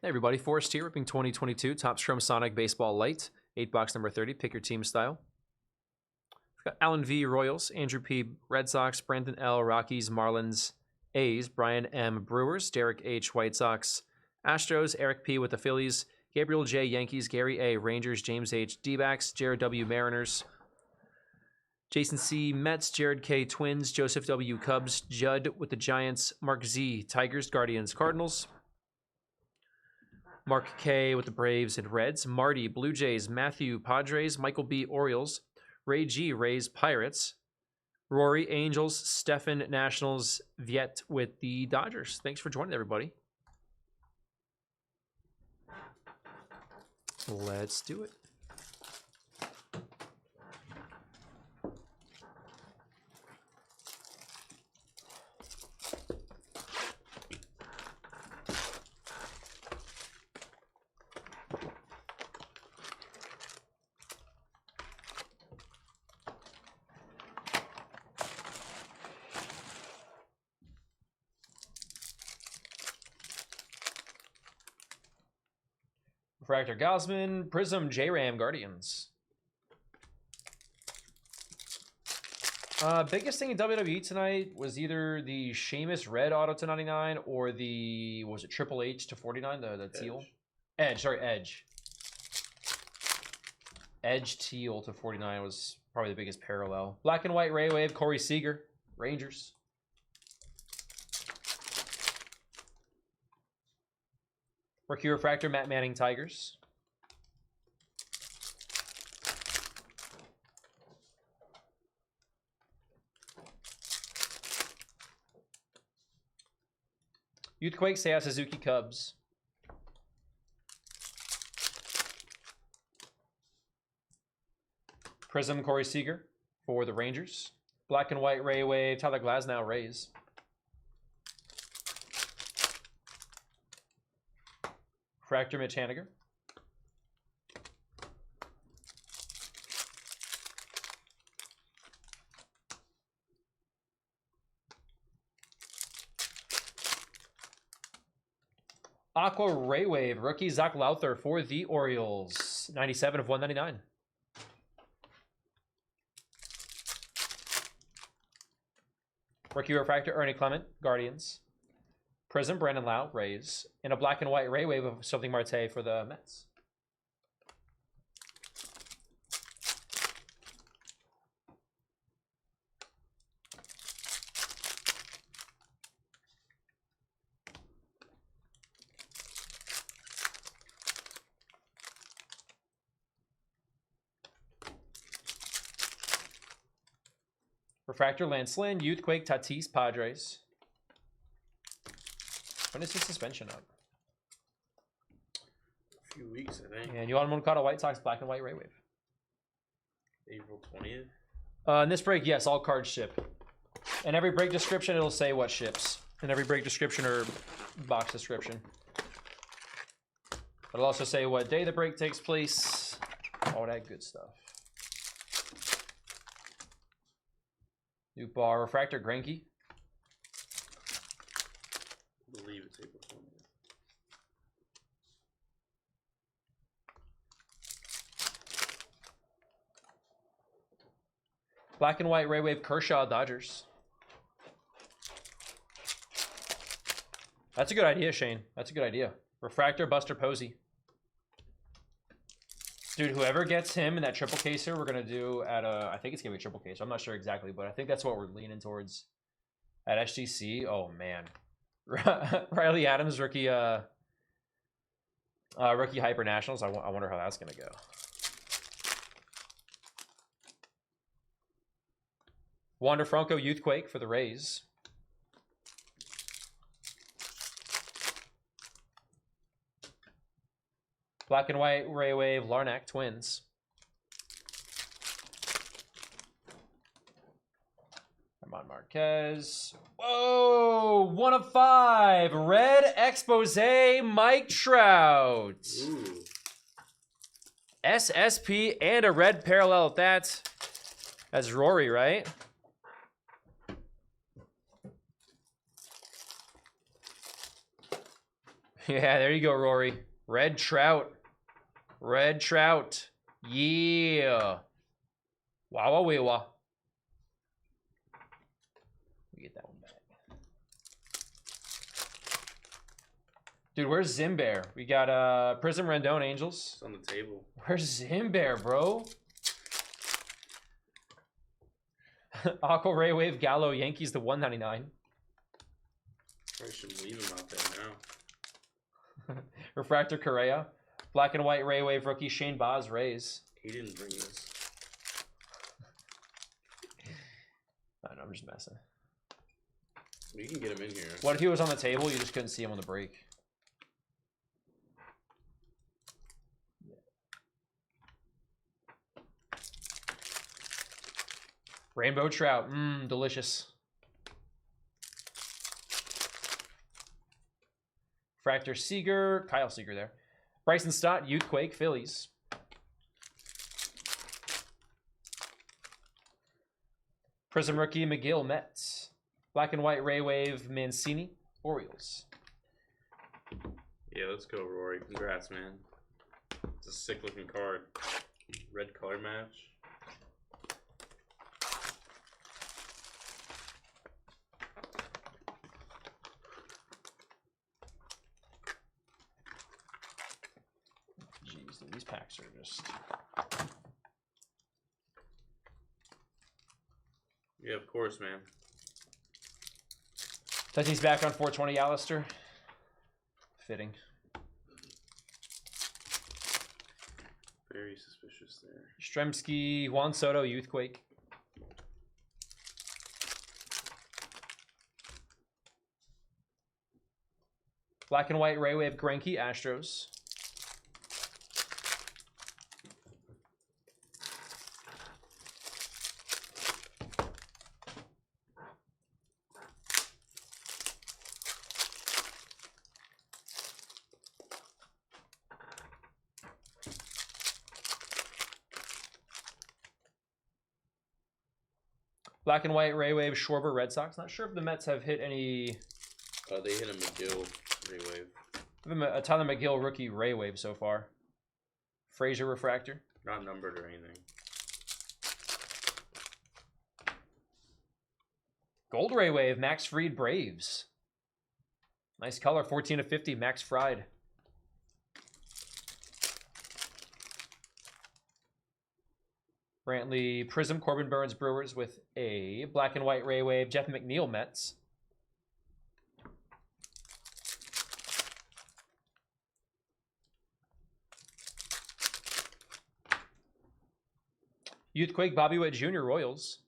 Hey everybody, Forrest here, ripping 2022 Topps Chrome Sonic Baseball Lite, 8-box number 30, pick your team style. We've got Alan V, Royals, Andrew P, Red Sox, Brandon L, Rockies, Marlins, A's, Brian M, Brewers, Derek H, White Sox, Astros, Eric P with the Phillies, Gabriel J, Yankees, Gary A, Rangers, James H, D-backs, Jared W, Mariners, Jason C, Mets, Jared K, Twins, Joseph W, Cubs, Judd with the Giants, Mark Z, Tigers, Guardians, Cardinals, Mark K with the Braves and Reds, Marty, Blue Jays, Matthew, Padres, Michael B, Orioles, Ray G, Rays, Pirates, Rory, Angels, Stefan, Nationals, Viet with the Dodgers. Thanks for joining, everybody. Let's do it. Refractor Gosman, Prism, J-Ram, Guardians. Biggest thing in WWE tonight was either the Sheamus Red Auto to 99 or the, what was it, Triple H to 49, the teal? Edge. Edge teal to 49 was probably the biggest parallel. Black and white Ray Wave, Corey Seager, Rangers. Rookie Refractor, Matt Manning, Tigers. Youthquake, Seiya Suzuki, Cubs. Prism, Corey Seager for the Rangers. Black and white Ray Wave, Tyler Glasnow, Rays. Refractor, Mitch Haniger. Aqua Ray Wave, rookie Zach Lowther for the Orioles. 97 of 199. Rookie Refractor, Ernie Clement, Guardians. Prism, Brandon Lau, Rays. And a black and white Ray Wave of Something Marte for the Mets. Refractor, Lance Lynn, Youthquake, Tatis, Padres. When is his suspension up? A few weeks, I think. And Yohan Moncada, White Sox, black and white Ray Wave. April 20th. In this break, yes, all cards ship. In every break description, it'll say what ships. In every break description or box description. It'll also say what day the break takes place. All that good stuff. New bar, Refractor, Greinke. I believe it's April 20th. Black and white Ray Wave, Kershaw, Dodgers. That's a good idea, Shane. That's a good idea. Refractor, Buster Posey. Dude, whoever gets him in that triple caser, we're going to do at a... I think it's going to be a triple caser. I'm not sure exactly, but I think that's what we're leaning towards at SGC. Oh, man. Riley Adams, rookie rookie Hyper Nationals. I wonder how that's going to go. Wander Franco, Youthquake for the Rays. Black and white Ray Wave, Larnack, Twins. Ramon Marquez. Whoa! 1 of 5. Red Expose, Mike Trout. Ooh. SSP and a red parallel at that. That's Rory, right? Yeah, there you go, Rory. Red Trout. Red Trout. Yeah. Wow, wow, wow. We get that one back. Dude, where's Zimbear? We got Prism Rendon Angels. It's on the table. Where's Zimbear, bro? Aqua Ray Wave Gallo Yankees to 199. Probably should leave him out there now. Refractor Correa. Black and white Ray Wave rookie Shane Baz Rays. He didn't bring this. I know, I'm just messing. We can get him in here. What if he was on the table? You just couldn't see him on the break. Rainbow Trout. Mmm, delicious. Fractor Seager. Kyle Seager there. Bryson Stott, Youthquake, Phillies. Prism Rookie, McGill, Mets. Black and white Ray Wave, Mancini, Orioles. Yeah, let's go, Rory. Congrats, man. It's a sick-looking card. Red color match. Jeez, dude, these packs are just... Yeah, of course, man. Tatis back on 420, Alistair. Fitting. Very suspicious there. Stremski, Juan Soto, Youthquake. Black and white Ray Wave, Greinke, Astros. Black and white Ray Wave, Schwarber, Red Sox. Not sure if the Mets have hit any... They hit a McGill Ray Wave. A Tyler McGill rookie Ray Wave so far. Frazier Refractor. Not numbered or anything. Gold Ray Wave, Max Fried, Braves. Nice color, 14 of 50, Max Fried. Brantley, Prism, Corbin Burns, Brewers with a black and white Ray Wave, Jeff McNeil, Mets. Youthquake, Bobby Witt Jr., Royals.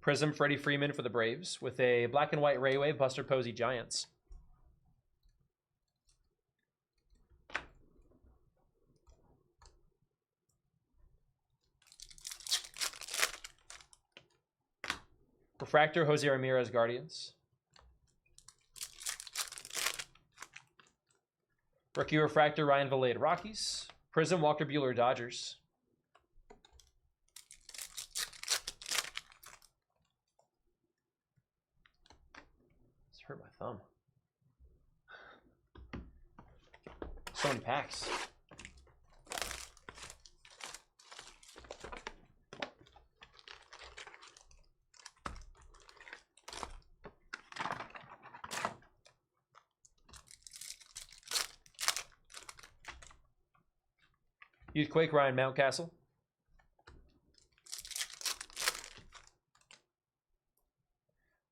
Prism, Freddie Freeman for the Braves with a black and white Ray Wave, Buster Posey, Giants. Refractor, Jose Ramirez, Guardians. Rookie Refractor, Ryan Valade, Rockies. Prism, Walker Buehler, Dodgers. This hurt my thumb. So many packs. Youthquake, Ryan Mountcastle.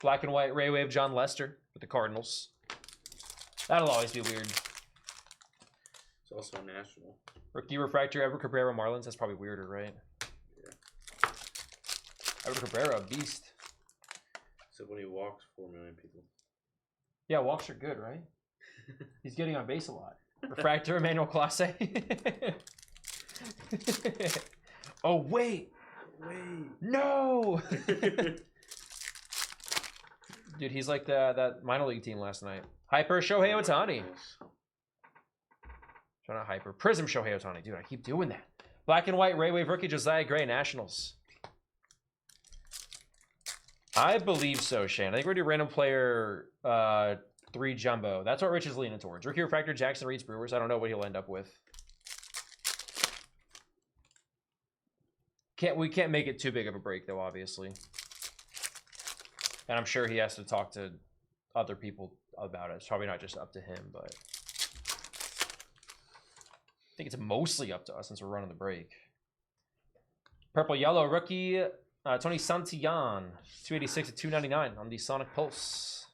Black and white Ray Wave, John Lester with the Cardinals. That'll always be weird. It's also a national. Rookie Refractor, Edward Cabrera, Marlins. That's probably weirder, right? Yeah. Edward Cabrera, a beast. So when he walks, 4 million people. Yeah, walks are good, right? He's getting on base a lot. Refractor, Emmanuel Clase. Oh, wait. No! Dude, he's like that minor league team last night. Hyper, Shohei Ohtani. So not Hyper. Prism, Shohei Ohtani. Dude, I keep doing that. Black and white Ray Wave rookie, Josiah Gray, Nationals. I believe so, Shane. I think we're doing random player 3 jumbo. That's what Rich is leaning towards. Rookie refractor, Jackson Reed's Brewers. I don't know what he'll end up with. We can't make it too big of a break though, obviously. And I'm sure he has to talk to other people about it. It's probably not just up to him, but I think it's mostly up to us since we're running the break. Purple yellow rookie Tony Santillan, 286 to 299 on the Sonic Pulse.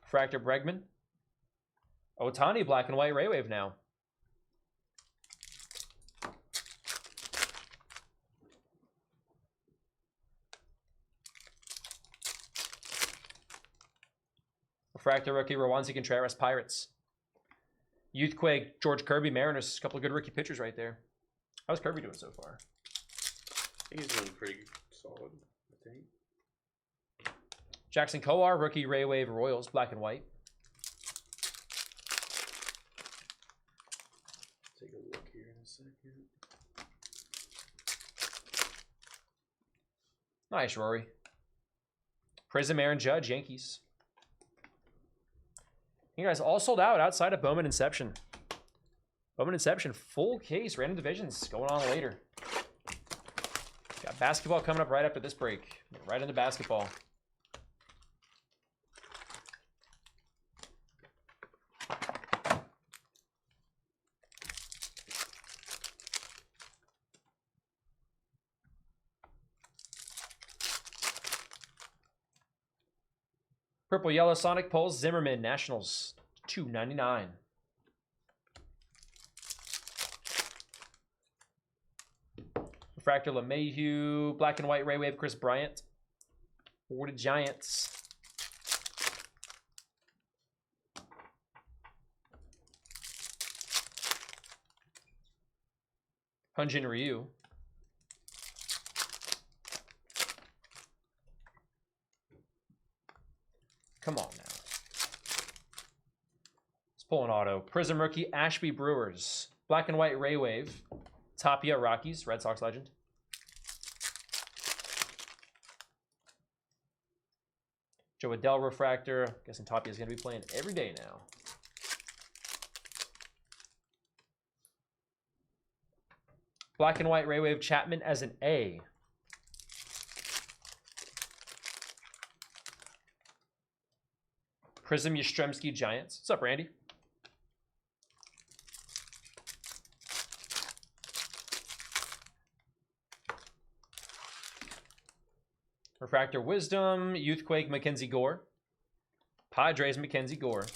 Fractor Bregman. Otani black and white Ray Wave now. Refractor rookie Rowanzi Contreras Pirates. Youthquake George Kirby Mariners. A couple of good rookie pitchers right there. How's Kirby doing so far? He's doing pretty solid, I think. Jackson Kowar rookie Ray Wave Royals black and white. Take a look here in a second. Nice, Rory. Prism Aaron Judge Yankees. You guys all sold out outside of Bowman Inception. Bowman Inception, full case, random divisions going on later. Got basketball coming up right after this break. Right into basketball. Purple yellow Sonic Pulse Zimmerman Nationals, $2.99. Refractor LeMahieu, black and white Ray Wave Chris Bryant for the Giants. Hyunjin Ryu. Come on now. Let's pull an auto. Prism rookie Ashby Brewers. Black and white Ray Wave. Tapia Rockies, Red Sox legend. Joe Adell refractor. Guessing Tapia is going to be playing every day now. Black and white Ray Wave Chapman as an A. Prism Yastrzemski Giants. What's up, Randy? Refractor Wisdom, Youthquake Mackenzie Gore. Padres Mackenzie Gore.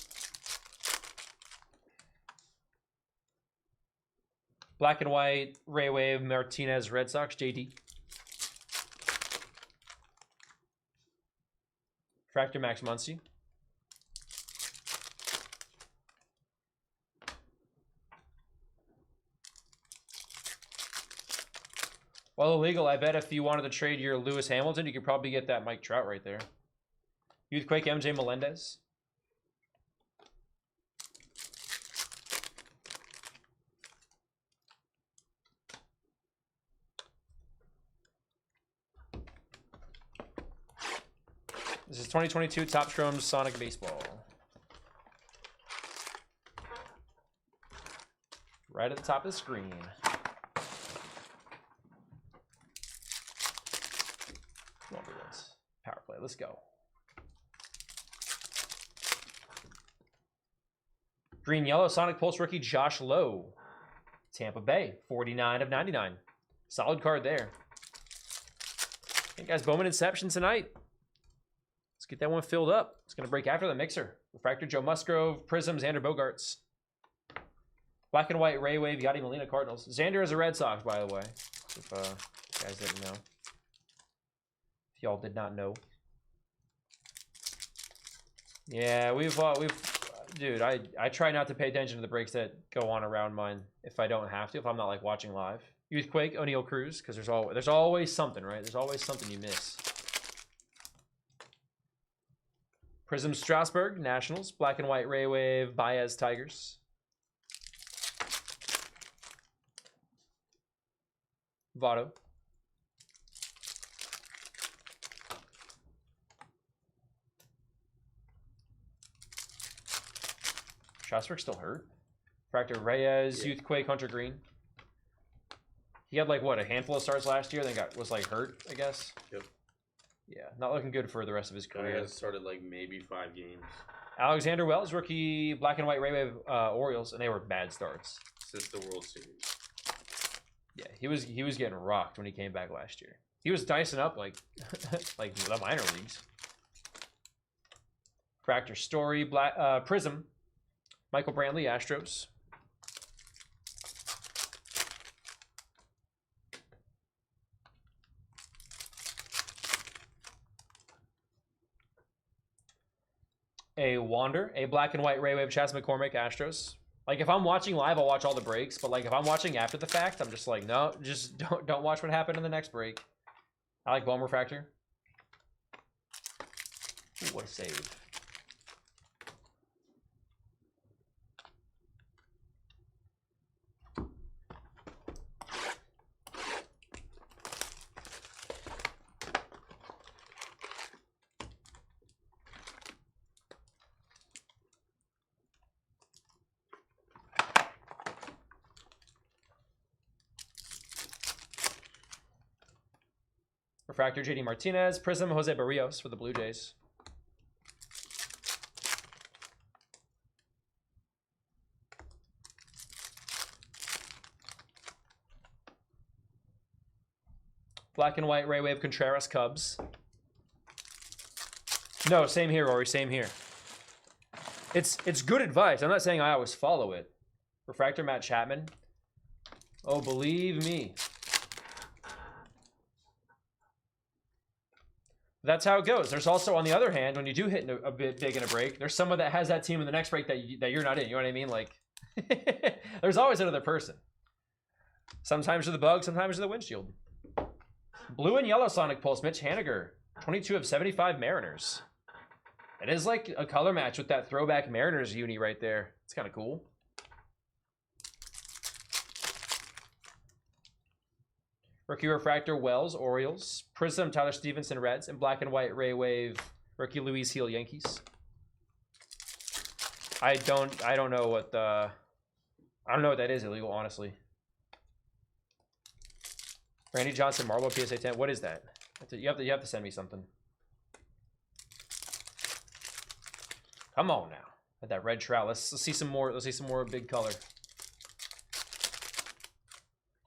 Black and white Ray Wave Martinez Red Sox JD. Refractor Max Muncy. Well, illegal. I bet if you wanted to trade your Lewis Hamilton, you could probably get that Mike Trout right there. Youthquake MJ Melendez. This is 2022 Top Strom Sonic Baseball. Right at the top of the screen. Power play. Let's go. Green yellow Sonic Pulse rookie Josh Lowe. Tampa Bay. 49 of 99. Solid card there. Hey guys, Bowman Inception tonight. Let's get that one filled up. It's going to break after the mixer. Refractor Joe Musgrove. Prisms Xander Bogaerts. Black and white Ray Wave Yadi Molina Cardinals. Xander is a Red Sox, by the way. If you guys didn't know. Y'all did not know. Yeah, dude, I try not to pay attention to the breaks that go on around mine if I don't have to, if I'm not like watching live. Youthquake, O'Neal Cruz, because there's always something, right? There's always something you miss. Prism Strasburg, Nationals, black and white Ray Wave, Baez Tigers. Votto. Strasburg still hurt. Fractor Reyes, Youthquake, Hunter Green. He had like what, a handful of starts last year, then was like hurt, I guess. Yep. Yeah, not looking good for the rest of his career. Guy has started like maybe 5 games Alexander Wells, rookie, black and white Ray Wave Orioles, and they were bad starts since the World Series. Yeah, he was getting rocked when he came back last year. He was dicing up like like the minor leagues. Fractor Story, black Prism, Michael Brantley, Astros. A Wander, a black and white Ray Wave, Chas McCormick, Astros. Like if I'm watching live, I'll watch all the breaks. But like if I'm watching after the fact, I'm just like, no, just don't watch what happened in the next break. I like Bone Refractor. Ooh, what a save. Refractor, JD Martinez. Prism, Jose Barrios for the Blue Jays. Black and white Ray Wave, Contreras, Cubs. No, same here, Rory, same here. It's good advice. I'm not saying I always follow it. Refractor, Matt Chapman. Oh, believe me. That's how it goes. There's also, on the other hand, when you do hit a bit big in a break, there's someone that has that team in the next break that you're not in. You know what I mean? Like, there's always another person. Sometimes you're the bug, sometimes you're the windshield. Blue and yellow Sonic Pulse, Mitch Haniger. 22 of 75 Mariners. It is like a color match with that throwback Mariners uni right there. It's kind of cool. Rookie Refractor, Wells, Orioles. Prism, Tyler Stevenson, Reds. And black and white Ray Wave, rookie Luis Heel, Yankees. I don't know what I don't know what that is illegal, honestly. Randy Johnson, Marble, PSA 10. What is that? You have to send me something. Come on now. With that red trout. Let's see some more. Let's see some more big color.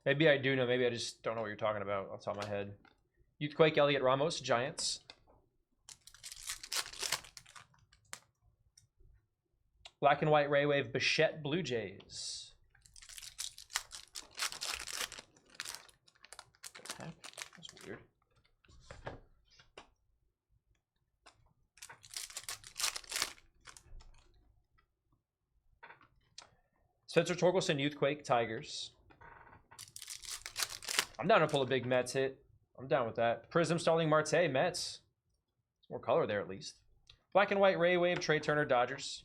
Maybe I do know. Maybe I just don't know what you're talking about off the top of my head. Youthquake, Elliot Ramos, Giants. Black and white Ray Wave, Bichette, Blue Jays. That's weird. Spencer Torkelson, Youthquake, Tigers. I'm down to pull a big Mets hit. I'm down with that. Prism, Starling Marte, Mets. There's more color there at least. Black and white Ray Wave, Trey Turner, Dodgers.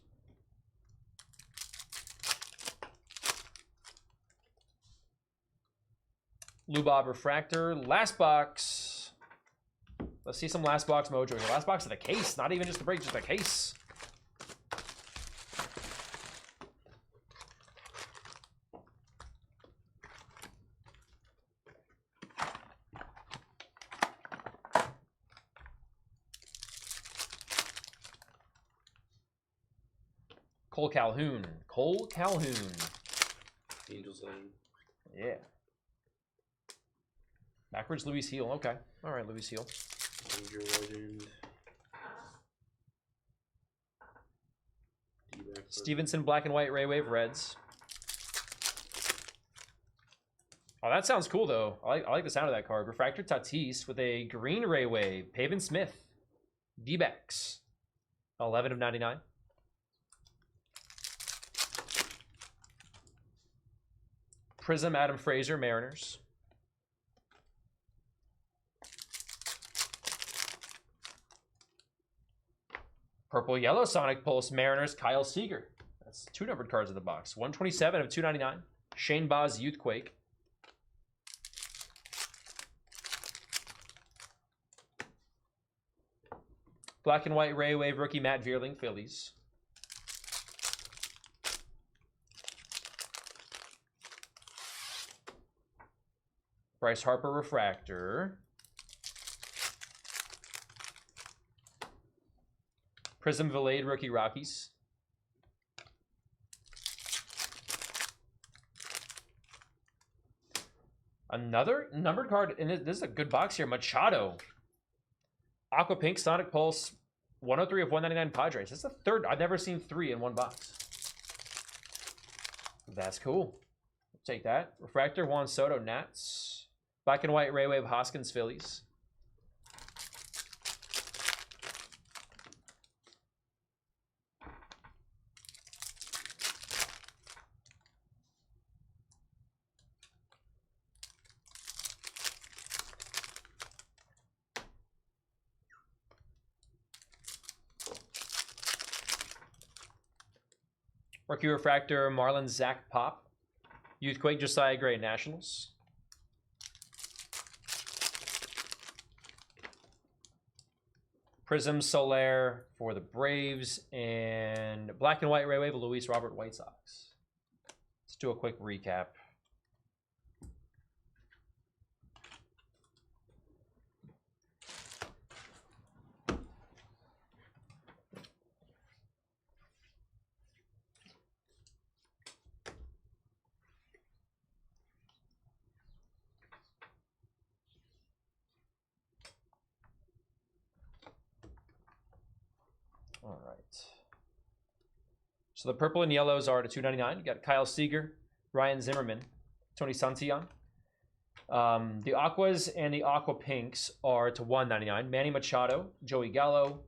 Lubob Refractor, last box. Let's see some last box mojo here. Last box of the case, not even just the break, just the case. Cole Calhoun. Cole Calhoun. Angels legend. Yeah. Backwards Luis Heel. Okay. All right, Luis Heel. Ranger legend. Stevenson, black and white Ray Wave, Reds. Oh, that sounds cool, though. I like the sound of that card. Refractor Tatis with a green Ray Wave. Pavin Smith. D-backs. 11 of 99. Prism, Adam Frazier, Mariners. Purple Yellow Sonic Pulse, Mariners, Kyle Seager. That's 2 numbered cards in the box. 127 of 299. Shane Baz, Youthquake. Black and white Ray Wave, rookie Matt Vierling, Phillies. Bryce Harper refractor. Prism Valade rookie Rockies. Another numbered card, and this is a good box here. Machado. Aqua Pink Sonic Pulse. 103 of 199 Padres. That's the third. I've never seen 3 in one box. That's cool. Take that. Refractor Juan Soto Nats. Black and white Ray Wave Hoskins Phillies. Rookie Refractor, Marlins, Zach Pop. Youthquake, Josiah Gray, Nationals. Prism Solaire for the Braves. And Black and White Ray Wave, Luis Robert, White Sox. Let's do a quick recap. All right. So the purple and yellows are to $2.99. You got Kyle Seager, Ryan Zimmerman, Tony Santillan. The aquas and the aqua pinks are to $1.99. Manny Machado, Joey Gallo,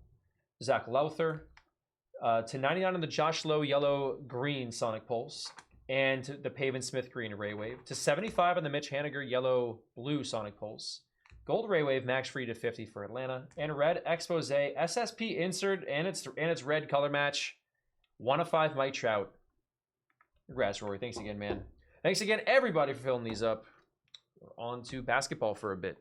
Zach Lowther. To $99 on the Josh Lowe yellow green Sonic Pulse, and to the Pavin Smith green Ray Wave. To $75 on the Mitch Haniger yellow blue Sonic Pulse. Gold Ray Wave, Max Free to 50 for Atlanta. And red Expose, SSP insert, and its red color match. 1/5 Mike Trout. Congrats, Rory. Thanks again, man. Thanks again, everybody, for filling these up. We're on to basketball for a bit.